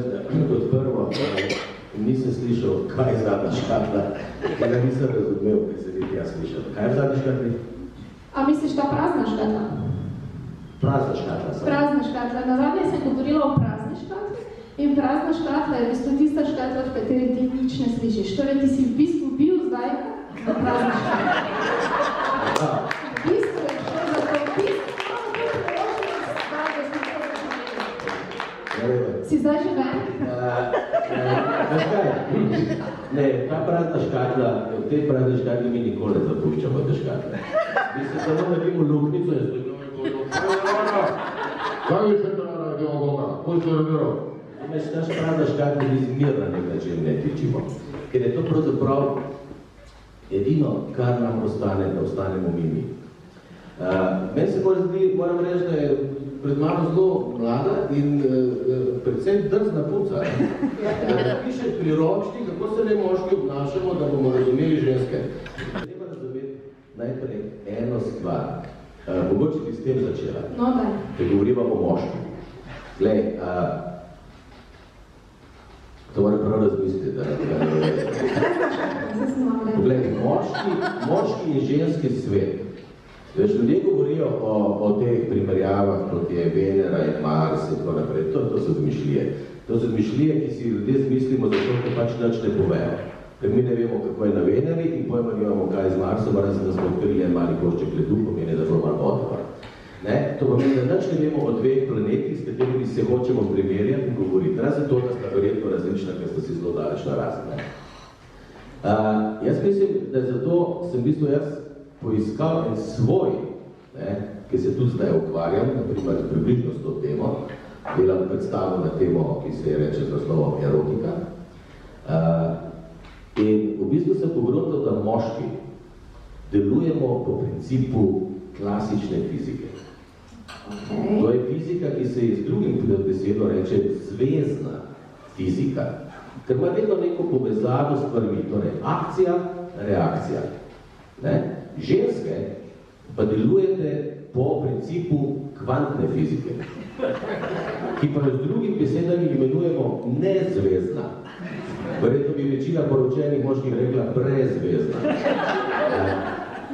reči, da kot prvo nisem slišal, kaj je zadnja škatla, tega nisem razumel, kaj se niti jaz slišal. Kaj je zadnja škatli? A misliš ta prazna škatla? Prazna škatla. Prazna škatla. Nazadnje sem govorila o prazni škatli in prazna škatla je v bistvu tista škatla, v kateri ti nič ne slišiš. Torej, ti si v bistvu bil zdaj v prazni škatli. V bistvu je šlo za to, si zdaj že ven? Ne, ta prazna škatla, v tej prazni škatli mi nikoli ne zapuščamo te škatle. Mi se samo naredimo luknico in stojimo kaj je še treba naredimo Boga? Kaj se naredimo? Veš, ta prazna škatla mi zmer na nek način ne tičimo. Ker je to pravzaprav edino, kar nam ostane, da ostanemo mimi. Meni se moram reči, da je pred mano zelo mlada in predvsem drzna punca. Piše priročnik, kako se ne moški obnašamo, da bomo razumeli ženske. Treba razumeti najprej eno stvar. Mogoče bi s tem začela. No, daj. Ker govoriva o moški. Glej, to moram prav razmisliti, da Poglej, moški in ženski svet. Veš, ljudje govorijo o teh primerjavah, kot je Venera in Mars in tako naprej. To so zmišljije. To so zmišljije, ki si ljudje zmislimo, zato ker pač nič ne povejo. Ker mi ne vemo, kako je na Veneri in pojma nimamo, kaj je z Marsom, razen da smo odkrili en mali košček ledu, pomeni, da bo malo odvar. To pomeni, da nič ne vemo o dveh planetih, s katerimi se hočemo primerjati in govoriti. Razen to, da sta verjetno različna, ker sta si zelo daleč narast. Jaz mislim, da zato sem v bistvu jaz poiskal en svoj, ki se tudi zdaj ukvarjam, naprimer približno s to temo, delam predstavo na temo, ki se reče z naslovom erotika. In v bistvu sem pogruntal, da moški delujemo po principu klasične fizike. To je fizika, ki se z drugim besedo reče zvezna fizika, ker ima vedno neko povezavo s stvarmi, torej akcija, reakcija. Ženske pa delujete po principu kvantne fizike, ki pa z drugim besedami imenujemo nezvezna. Verjetno bi večina poročenih moških rekla brezvezna.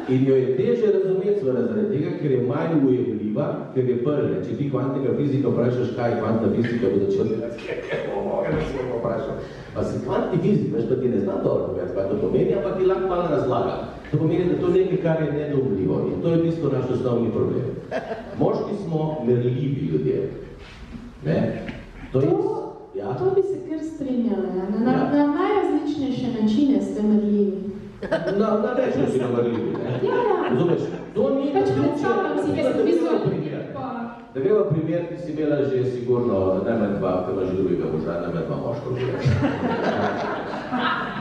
In jo je teže razumeti, zaradi tega, ker je manj ujemljiva, ker je prve. Če ti kvantnega fizika vprašaš, kaj je kvantna fizika, bo začel vprašal. Pa si kvantni fizik, veš, pa ti ne znam dobro povedati, kaj to pomeni, ampak ti lahko malo razlaga. To pomeni, da to nekaj, kar je nedoumljivo. In to je v bistvu naš osnovni problem. Moški smo merljivi ljudje. To bi se kar strinjala. Na najrazličnejše načine ste merljivi. Na več način merljivi. Razumeš? To ni da greva primer, ki si imela že sigurno najmanj dva, ker ima že drugega moža, najmanj dva moško že.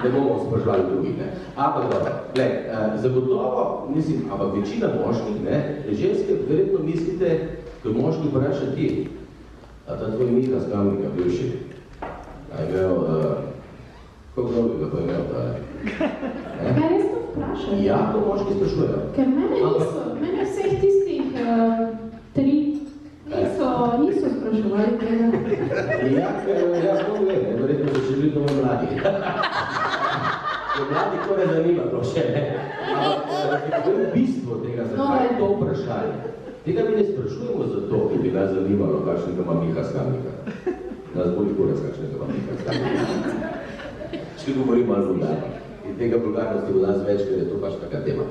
Ne bomo sprašvali drugih, Ampak dobro, zagotovo, mislim, ampak večina moških, ženske verjetno mislite, ko moški vpraša ti, a ta tvoj Miha z Kamnika bivši, a je imel, koliko dolgega pa je imel ta? Kaj res to vprašajo? Ja, to moški sprašujejo. Ker mene vseh tistih tri niso spraševali tega. Ja, jaz to vem, verjetno so še bili dovolj mladi. Mladi to ne zanima, to še ne. Ampak to je bistvo tega, zakaj je to vprašanje. Tega mi ne sprašujemo zato, ki bi nas zanimalo, kakšnega ima Miha z Kamnika. Nas boli kurec, kakšnega ima Miha z Kamnika. Če govorim malo vulgarno. In tega vulgarnosti bo danes več, ker je to pač taka tema.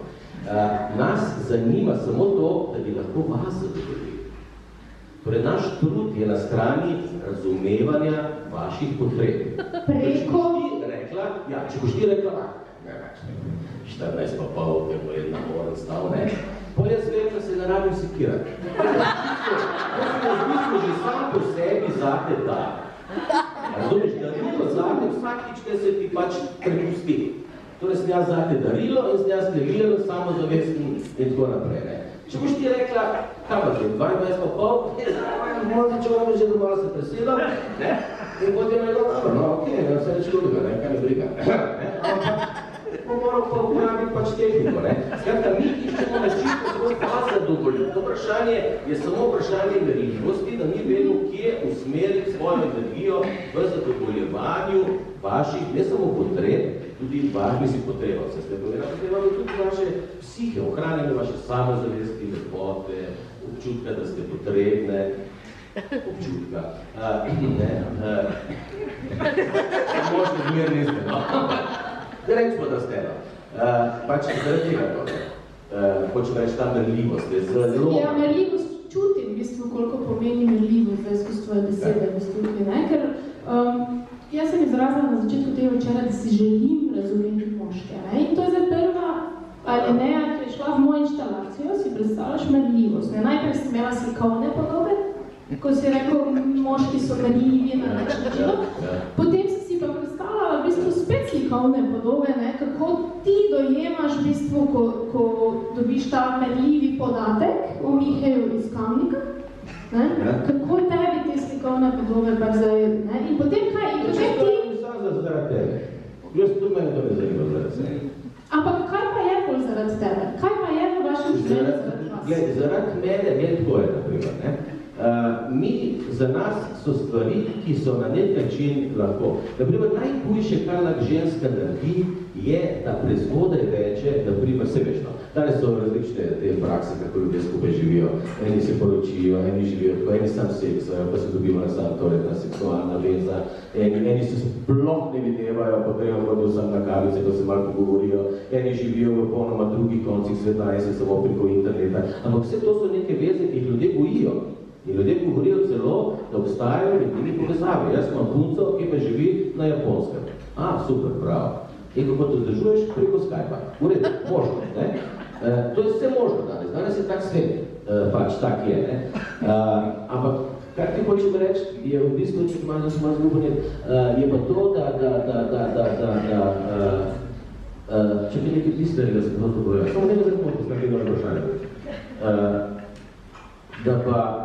Nas zanima samo to, da bi lahko vas zadovoljili. Torej, naš trud je na strani razumevanja vaših potreb. Preko? Če boš ti rekla, ne več, 14 pa pol, ker bo jedna moren stav, pol jaz vem, da se ne rabim sekirati. To se razmišlja že sam po sebi zate da. Razumeš, darilo zate vsakič, kaj se ti pač prepusti. Torej, sem jaz zate darilo in sem jaz neviren, samozavesten in tako naprej. Če boš ti rekla, kaj pa te, 22 pa pol, možda če moram že domala se presedam, in potem je dobro, vse reč ljudega, kaj me briga. Ampak moram pa uporabiti pač tehniko, Skratka, mi iščemo način, kako vas zadovoljiti. Dobro, vprašanje je samo vprašanje merljivosti, da ni vedno, kje usmeriti svojo energijo v zadovoljevanju vaših, ne samo potreb, tudi vaših si potreba. Se ste povedali, potreba tudi vaše psihe, ohranjanje vaše samozavesti, lepote, občutka, da ste potrebne, občutka. Možno zmer niste, no. Rečemo, da ste, no. Pač zaradi tega to, hočem reči, ta merljivost je zelo... Ja, merljivost čutim, v bistvu, koliko pomeni merljivost, zdaj skozi tvoje besede, v bistvu, ne? Ker jaz sem izrazila na začetku tega večera, da si želim razumeti moške, ne? In to je zdaj prva alineja, ki je šla v mojo inštalacijo, si predstavljaš merljivost, ne? Najprej si imela slikovne podobe, ko si rekel, moški so merljivi na način, potem si pa predstavljala v bistvu spet slikovne podobe, ne? Kako ti dojemaš v bistvu, ko dobiš ta merljivi podatek o Miheju iz Kamnika, ne? Kako tebi te slikovne podobe pa zdaj, ne? In potem kaj? In potem ti... Zaradi tebe. Jaz tudi meni to ne zanima zaradi tebe. Ampak kaj pa je bolj zaradi tebe? Kaj pa je v vašem življenju zaradi vas? Zaradi mene, to je, naprimer, ne? Mi, za nas so stvari, ki so na nek način lahko. Naprimer, najhujše, kar lahko ženska naredi, je, da prezgodaj reče, naprimer, se veš, no, danes so različne te prakse, kako ljudje skupaj živijo. Eni se poročijo, eni živijo tako, eni sam seksajo, pa se dobivajo sam, torej ta seksualna veza. Eni se sploh ne videvajo, pa grejo vodo sam na kavice, ko se malo pogovorijo. Eni živijo v polnoma drugih koncih sveta, eni se samo preko interneta. Ampak vse to so neke veze, ki jih ljudje bojijo. In ljudje govorijo celo, da obstajajo ljudini povezave. Jaz imam punco, ki pa živi na Japonskem. Super, bravo. In kako to zdržuješ? Preko Skype-a. V redu, možno, ne? To je vse možno danes. Danes je tak svet, pač tak je, ne? Ampak, kar ti hočem reči, je v bistvu, če malo zgubljen, je pa to, če bi nekaj pisarjega se to povedal. Samo nekaj zakon, postavljeno vprašanje. Da pa